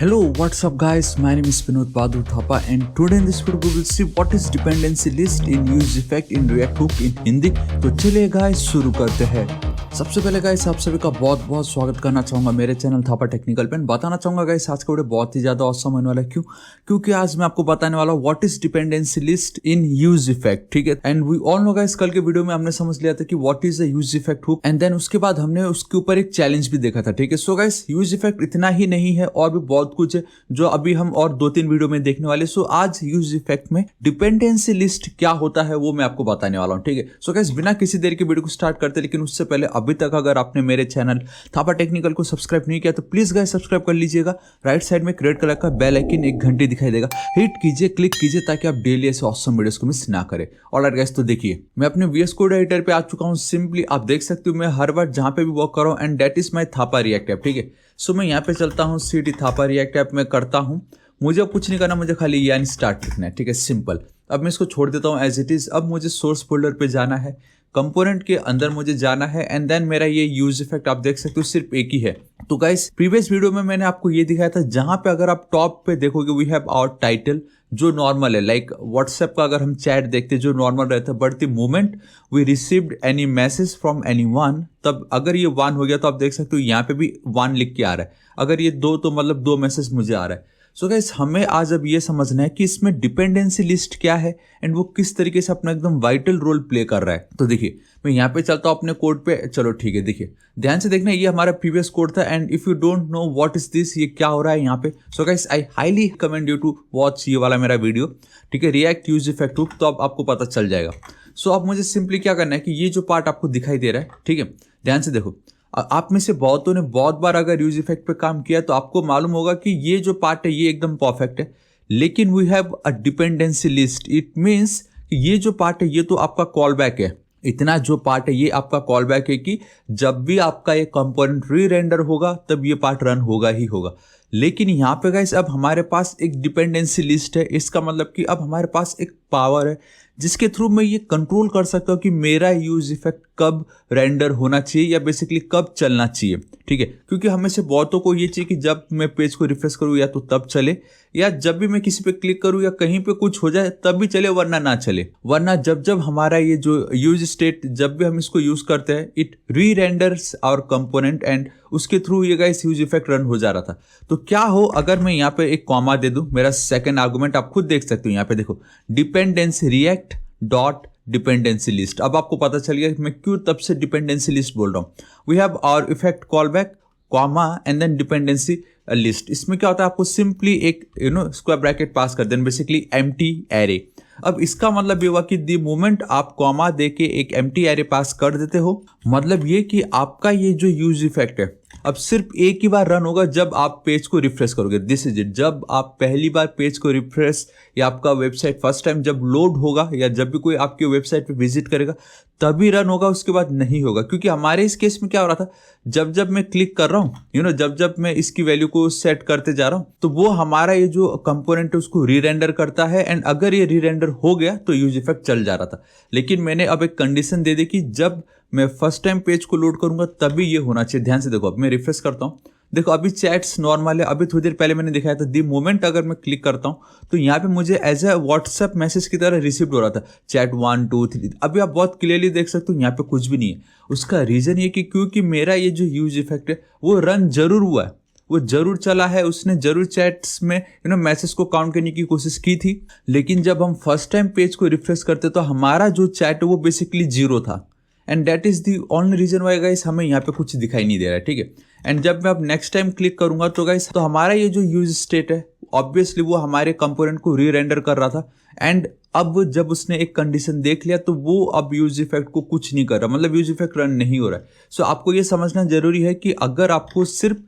Hello, what's up guys? My name is Vinod Badhu Thapa and today in this video we will see what is dependency list in use effect in React Hook in Hindi। तो चलिए guys शुरू करते हैं। सबसे पहले guys आप सभी का बहुत बहुत स्वागत करना चाहूंगा मेरे चैनल थापा टेक्निकल पे। बताना चाहूंगा गाइस आज का वीडियो बहुत ही ज्यादा औसम होने वाला है। क्योंकि आज मैं आपको बताने वाला हूँ what is dependency list in use effect, ठीक है। And we all know guys कल के वीडियो में हमने समझ लिया था कि what is the use effect hook and then उसके बाद हमने उसके ऊपर एक चैलेंज भी देखा था, ठीक है। सो गाइस यूज इफेक्ट इतना ही नहीं है और भी बहुत कुछ है जो अभी हम और 2-3 वीडियो में देखने वाले। सो आज यूज इफेक्ट में डिपेंडेंसी लिस्ट क्या होता है वो मैं आपको बताने वाला हूँ, ठीक है। सो गाइस बिना किसी देर के वीडियो को स्टार्ट करते, लेकिन उससे पहले अभी तक अगर आपने मेरे चैनल थापा टेक्निकल को सब्सक्राइब नहीं किया तो प्लीज गाइस सब्सक्राइब कर लीजिएगा। राइट साइड में रेड कलर का बेल आइकन एक घंटी दिखाई देगा, हिट कीजिए, क्लिक कीजिए ताकि आप डेली ऐसे ऑसम वीडियोस को मिस ना करें। ऑलराइट गाइस, तो देखिए मैं अपने VS कोड एडिटर पे आ चुका हूँ। सिंपली आप देख सकते हो मैं हर बार जहां पे भी वर्क कर रहा हूँ and that is my Thapa react app, ठीक है। सो मैं यहाँ पे चलता हूँ, CD थापा रिएक्ट ऐप में करता हूँ। मुझे कुछ नहीं करना, मुझे खाली यानी स्टार्ट लिखना है, ठीक है, सिंपल। अब मैं इसको छोड़ देता हूँ एज इट इज। अब मुझे सोर्स फोल्डर पे जाना है, कंपोनेंट के अंदर मुझे जाना है एंड देन मेरा ये यूज इफेक्ट आप देख सकते हो सिर्फ एक ही है। तो गाइस प्रीवियस वीडियो में मैंने आपको ये दिखाया था जहां पे अगर आप टॉप पे देखोगे वी हैव आवर टाइटल जो नॉर्मल है, लाइक व्हाट्सएप का अगर हम चैट देखते जो नॉर्मल रहता है, but the moment we received any message from anyone, तब अगर ये 1 हो गया तो आप देख सकते हो यहाँ पे भी 1 लिख के आ रहा है। अगर ये 2 तो मतलब 2 मैसेज मुझे आ रहा है। सो गाइस हमें आज अब ये समझना है कि इसमें डिपेंडेंसी लिस्ट क्या है एंड वो किस तरीके से अपना एकदम वाइटल रोल प्ले कर रहा है। तो देखिए मैं यहाँ पे चलता हूँ अपने कोड पे। चलो ठीक है, देखिए ध्यान से देखना, ये हमारा प्रीवियस कोड था and if you don't know what is this, ये क्या हो रहा है यहाँ पे, so guys I highly recommend you to watch ये वाला मेरा वीडियो, ठीक है, रिएक्ट यूज इफेक्ट हुक, तो अब आपको पता चल जाएगा। सो अब मुझे सिंपली क्या करना है कि ये जो पार्ट आपको दिखाई दे रहा है, ठीक है, ध्यान से देखो। आप में से बहुतों ने बहुत बार अगर यूज इफेक्ट पे काम किया तो आपको मालूम होगा कि ये जो पार्ट है ये एकदम परफेक्ट है, लेकिन we have a dependency list. It means ये जो पार्ट है ये तो आपका कॉल बैक है। इतना जो पार्ट है ये आपका कॉल बैक है कि जब भी आपका ये कंपोनेंट री रेंडर होगा तब ये पार्ट रन होगा ही होगा। लेकिन यहाँ पे गाइस अब हमारे पास एक डिपेंडेंसी लिस्ट है। इसका मतलब कि अब हमारे पास एक पावर है जिसके थ्रू मैं ये कंट्रोल कर सकता हूँ कि मेरा यूज इफेक्ट कब रेंडर होना चाहिए या बेसिकली कब चलना चाहिए, ठीक है। क्योंकि हमें से बहुतों को ये चाहिए कि जब मैं पेज को रिफ्रेश करूँ या तो तब चले, या जब भी मैं किसी पे क्लिक करूँ या कहीं पे कुछ हो जाए तब भी चले, वरना ना चले। वरना जब जब हमारा ये जो यूज स्टेट जब भी हम इसको यूज करते हैं इट री रेंडर्स आवर कंपोनेंट एंड उसके थ्रू ये गाइस यूज इफेक्ट रन हो जा रहा था। तो क्या हो अगर मैं यहाँ पे एक कॉमा दे दूं, मेरा सेकंड आर्गुमेंट आप खुद देख सकते हो यहाँ पे, देखो dependency react dot dependency list. अब आपको पता चल गया कि मैं क्यों तब से डिपेंडेंसी लिस्ट बोल रहा हूँ। We have our effect callback comma and then dependency list. इसमें क्या होता है, आपको सिंपली एक स्क्वायर ब्रैकेट पास कर देना, बेसिकली एम्प्टी एरे। अब इसका मतलब ये हुआ कि द मोमेंट आप कॉमा दे के एक एम्प्टी एरे पास कर देते हो, मतलब ये कि आपका ये जो यूज इफेक्ट है अब सिर्फ एक ही बार रन होगा जब आप पेज को रिफ्रेश करोगे। This is it. जब आप पहली बार पेज को रिफ्रेश या आपका वेबसाइट फर्स्ट टाइम जब लोड होगा या जब भी कोई आपकी वेबसाइट पे विजिट करेगा तभी रन होगा, उसके बाद नहीं होगा। क्योंकि हमारे इस केस में क्या हो रहा था, जब जब मैं क्लिक कर रहा हूँ जब जब मैं इसकी वैल्यू को सेट करते जा रहा हूँ तो वो हमारा ये जो कंपोनेंट है उसको री रेंडर करता है एंड अगर ये री रेंडर हो गया तो यूज इफेक्ट चल जा रहा था। लेकिन मैंने अब एक कंडीशन दे दी कि जब मैं फर्स्ट टाइम पेज को लोड करूंगा तभी ये होना चाहिए। ध्यान से देखो, अब मैं रिफ्रेश करता हूँ, देखो अभी चैट्स नॉर्मल है। अभी थोड़ी देर पहले मैंने दिखाया था दी मोमेंट अगर मैं क्लिक करता हूँ तो यहाँ पे मुझे एज ए व्हाट्सएप मैसेज की तरह रिसीव हो रहा था, चैट 1 2 3। अभी आप बहुत क्लियरली देख सकते हो यहाँ पे कुछ भी नहीं है। उसका रीजन ये कि क्योंकि मेरा ये जो यूज इफेक्ट है वो रन जरूर हुआ है, वो जरूर चला है, उसने जरूर चैट्स में मैसेज को काउंट करने की कोशिश की थी। लेकिन जब हम फर्स्ट टाइम पेज को रिफ्रेश करते तो हमारा जो चैट है वो बेसिकली 0 था and that is the only reason why guys हमें यहाँ पे कुछ दिखाई नहीं दे रहा है, ठीक है। एंड जब मैं अब नेक्स्ट टाइम क्लिक करूंगा तो गाइस तो हमारा ये जो यूज स्टेट है ऑब्वियसली वो हमारे कंपोनेंट को री रेंडर कर रहा था एंड अब जब उसने एक कंडीशन देख लिया तो वो अब यूज इफेक्ट को कुछ नहीं कर रहा, मतलब यूज इफेक्ट रन नहीं हो रहा है। सो आपको ये समझना जरूरी है कि अगर आपको सिर्फ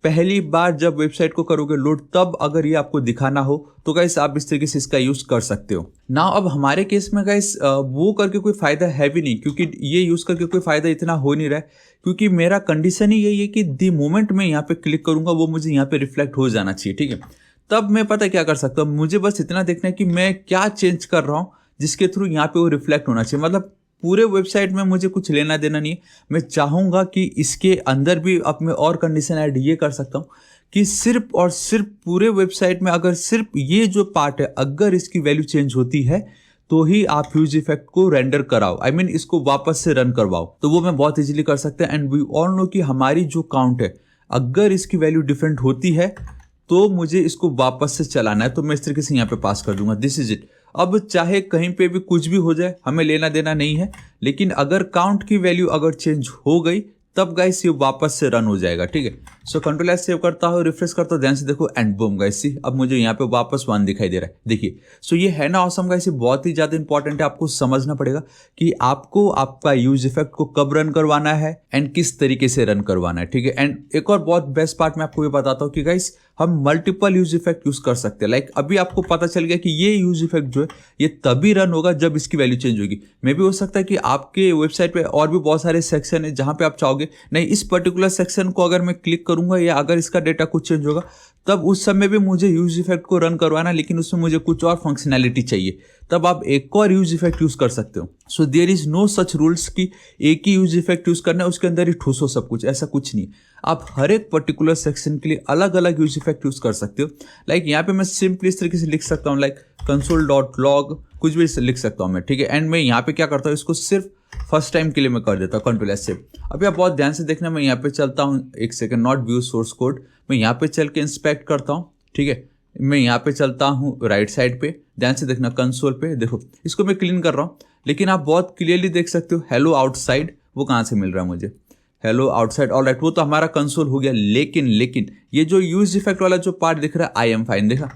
पहली बार जब वेबसाइट को करोगे लोड तब अगर ये आपको दिखाना हो तो गाइस आप इस तरीके से इसका यूज कर सकते हो ना। अब हमारे केस में गाइस वो करके कोई फायदा है भी नहीं, क्योंकि ये यूज करके कोई फायदा इतना हो नहीं रहा है, क्योंकि मेरा कंडीशन ही यही है कि दी मोमेंट में यहाँ पे क्लिक करूंगा वो मुझे यहाँ पे रिफ्लेक्ट हो जाना चाहिए, ठीक है। तब मैं पता क्या कर सकता हूँ, मुझे बस इतना देखना है कि मैं क्या चेंज कर रहा हूँ जिसके थ्रू यहाँ पे वो रिफ्लेक्ट होना चाहिए। मतलब पूरे वेबसाइट में मुझे कुछ लेना देना नहीं है। मैं चाहूँगा कि इसके अंदर भी अब मैं और कंडीशन ऐड ये कर सकता हूँ कि सिर्फ और सिर्फ पूरे वेबसाइट में अगर सिर्फ ये जो पार्ट है अगर इसकी वैल्यू चेंज होती है तो ही आप ह्यूज इफेक्ट को रेंडर कराओ, आई मीन इसको वापस से रन करवाओ, तो वो मैं बहुत इजीली कर सकते हैं। एंड वी ऑल नो कि हमारी जो काउंट है अगर इसकी वैल्यू डिफरेंट होती है तो मुझे इसको वापस से चलाना है, तो मैं इस तरीके से यहाँ पे पास कर दूंगा, दिस इज इट। अब चाहे कहीं पे भी कुछ भी हो जाए हमें लेना देना नहीं है, लेकिन अगर काउंट की वैल्यू अगर चेंज हो गई तब गाइस ये वापस से रन हो जाएगा, ठीक है। सो कंट्रोल एस सेव करता हूँ, रिफ्रेश करता हूँ, ध्यान से देखो एंड बूम गाइस, सी अब मुझे यहाँ पे वापस 1 दिखाई दे रहा है, देखिए। सो ये है ना ऑसम गाइस, ये बहुत ही ज्यादा इंपॉर्टेंट है, आपको समझना पड़ेगा कि आपको आपका यूज इफेक्ट को कब रन करवाना है एंड किस तरीके से रन करवाना है, ठीक है। एंड एक और बहुत बेस्ट पार्ट मैं आपको ये बताता हूँ कि गाइस हम मल्टीपल यूज इफेक्ट यूज कर सकते हैं। लाइक अभी आपको पता चल गया कि ये यूज इफेक्ट जो है ये तभी रन होगा जब इसकी वैल्यू चेंज होगी। मे भी हो सकता है कि आपके वेबसाइट पे और भी बहुत सारे सेक्शन है जहां पे आप चाहोगे नहीं इस पर्टिकुलर सेक्शन को अगर मैं क्लिक करूंगा या अगर इसका डेटा कुछ चेंज होगा तब उस समय भी मुझे यूज इफेक्ट को रन करवाना, लेकिन उसमें मुझे कुछ और फंक्शनैलिटी चाहिए, तब आप एक और यूज इफेक्ट यूज कर सकते हो। So there is no such rules कि एक ही यूज इफेक्ट यूज करना है उसके अंदर ही ठूसो सब कुछ, ऐसा कुछ नहीं। आप हर एक पर्टिकुलर सेक्शन के लिए अलग अलग यूज इफेक्ट यूज कर सकते हो। लाइक यहाँ पे मैं सिंपली इस तरीके से लिख सकता हूँ, लाइक console.log कुछ भी लिख सकता हूँ मैं, ठीक है। एंड मैं यहाँ पे क्या करता हूँ, इसको सिर्फ फर्स्ट टाइम के लिए मैं कर देता हूँ कंट्रोल एस सेव। अभी आप बहुत ध्यान से देखना, मैं यहाँ पे चलता हूँ, एक second, not view source code, मैं यहाँ पे चल के इंस्पेक्ट करता हूँ, ठीक है। मैं यहाँ पे चलता हूँ राइट साइड पे, ध्यान से देखना कंसोल पे, देखो इसको मैं क्लीन कर रहा हूँ, लेकिन आप बहुत क्लियरली देख सकते हो हेलो आउटसाइड वो कहाँ से मिल रहा है मुझे, हेलो आउटसाइड, ऑलराइट वो तो हमारा कंसोल हो गया। लेकिन ये जो यूज इफेक्ट वाला जो पार्ट दिख रहा है आई एम फाइन, देखा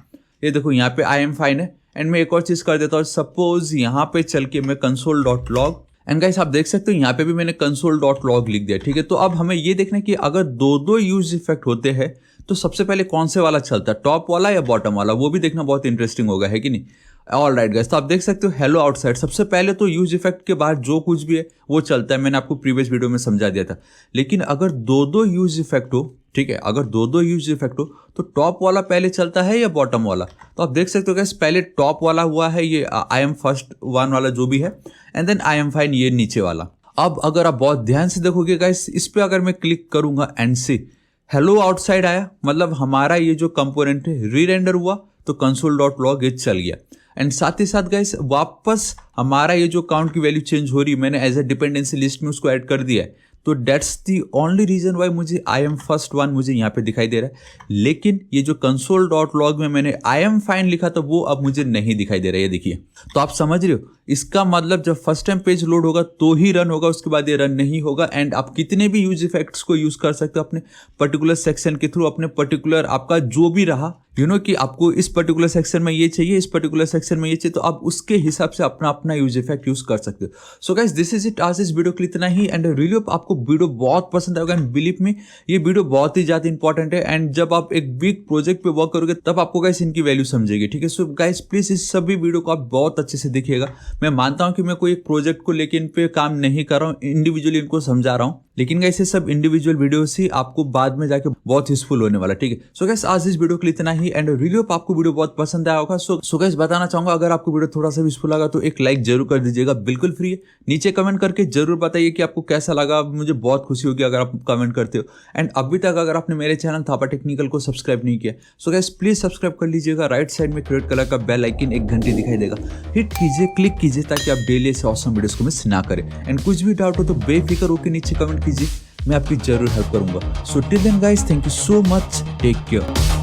ये देखो यहाँ पे आई एम फाइन है। एंड मैं एक और चीज कर देता हूँ, सपोज यहाँ पे चल के मैं console.log, एंड गाइस आप देख सकते हो यहाँ पे भी मैंने console.log लिख दिया, ठीक है। तो अब हमें ये देखना है कि अगर दो यूज इफेक्ट होते हैं तो सबसे पहले कौन से वाला चलता है, टॉप वाला या बॉटम वाला, वो भी देखना बहुत इंटरेस्टिंग होगा, है कि नहीं। ऑल राइट गाइस, तो आप देख सकते हो हेलो आउटसाइड सबसे पहले तो यूज इफेक्ट के बाद जो कुछ भी है वो चलता है, मैंने आपको प्रीवियस वीडियो में समझा दिया था। लेकिन अगर दो यूज इफेक्ट हो, ठीक है, अगर दो यूज इफेक्ट हो तो टॉप वाला पहले चलता है या बॉटम वाला, तो आप देख सकते हो गाइस पहले टॉप वाला हुआ है ये आई एम फर्स्ट वन वाला जो भी है, and then I am fine ये नीचे वाला। अब अगर आप बहुत ध्यान से देखोगे गाइस, इस पे अगर मैं क्लिक करूंगा एंड से हेलो आउटसाइड आया, मतलब हमारा ये जो कंपोनेंट है री रेंडर हुआ, तो console.log ये चल गया। एंड साथ ही साथ गाइस वापस हमारा ये जो काउंट की वैल्यू चेंज हो रही है, मैंने एज ए डिपेंडेंसी लिस्ट में उसको ऐड कर दिया है, तो that's the only reason why मुझे आई एम फर्स्ट वन मुझे यहाँ पे दिखाई दे रहा है। लेकिन ये जो console.log में मैंने आई एम फाइन लिखा था वो अब मुझे नहीं दिखाई दे रहा है, ये देखिए। तो आप समझ रहे हो, इसका मतलब जब फर्स्ट टाइम पेज लोड होगा तो ही रन होगा, उसके बाद ये रन नहीं होगा। एंड आप कितने भी यूज इफेक्ट्स को यूज कर सकते हो अपने पर्टिकुलर सेक्शन के थ्रू, अपने पर्टिकुलर आपका जो भी रहा कि आपको इस पर्टिकुलर सेक्शन में ये चाहिए, इस पर्टिकुलर सेक्शन में ये चाहिए, तो आप उसके हिसाब से अपना यूज इफेक्ट यूज कर सकते हो। So guys this is it, आज इस वीडियो के लिए इतना ही। एंड रियली आपको वीडियो बहुत पसंद आएगा, एंड बिलीव में ये वीडियो बहुत ही ज्यादा इंपॉर्टेंट है। एंड जब आप एक बिग प्रोजेक्ट पे वर्क करोगे तब आपको गाइस इनकी वैल्यू समझेगी, ठीक है। सो गाइस प्लीज इस सभी वीडियो को आप बहुत अच्छे से देखिएगा। मैं मानता हूं कि मैं कोई एक प्रोजेक्ट को लेकर इन पे काम नहीं कर रहा हूं, इंडिविजुअली इनको समझा रहा हूं, लेकिन गाइस ये सब इंडिविजुअल वीडियोस ही आपको बाद में जाके बहुत यूजफुल होने वाला, ठीक है। सो गाइस आज इस वीडियो के लिए इतना ही। एंड रियली आपको वीडियो बहुत पसंद आया होगा। सो गाइस बताना चाहूंगा, अगर आपको वीडियो थोड़ा सा यूजफुल लगा तो एक लाइक जरूर कर दीजिएगा, बिल्कुल फ्री है। नीचे कमेंट करके जरूर बताइए कि आपको कैसा लगा, मुझे बहुत खुशी होगी अगर आप कमेंट करते हो। एंड अभी तक अगर आपने मेरे चैनल थापा टेक्निकल को सब्सक्राइब नहीं किया, सो गाइस प्लीज सब्सक्राइब कर लीजिएगा। राइट साइड में रेड कलर का बेल आइकन एक घंटे दिखाई देगा, हिट कीजिए, क्लिक कीजिए, ताकि आप डेली ऐसे ऑसम वीडियोस को मिस ना करें। एंड कुछ भी डाउट हो तो बेफिक्र होकर नीचे कमेंट कीजिए, मैं आपकी जरूर हेल्प करूंगा। So till then guys, thank you so much, take care.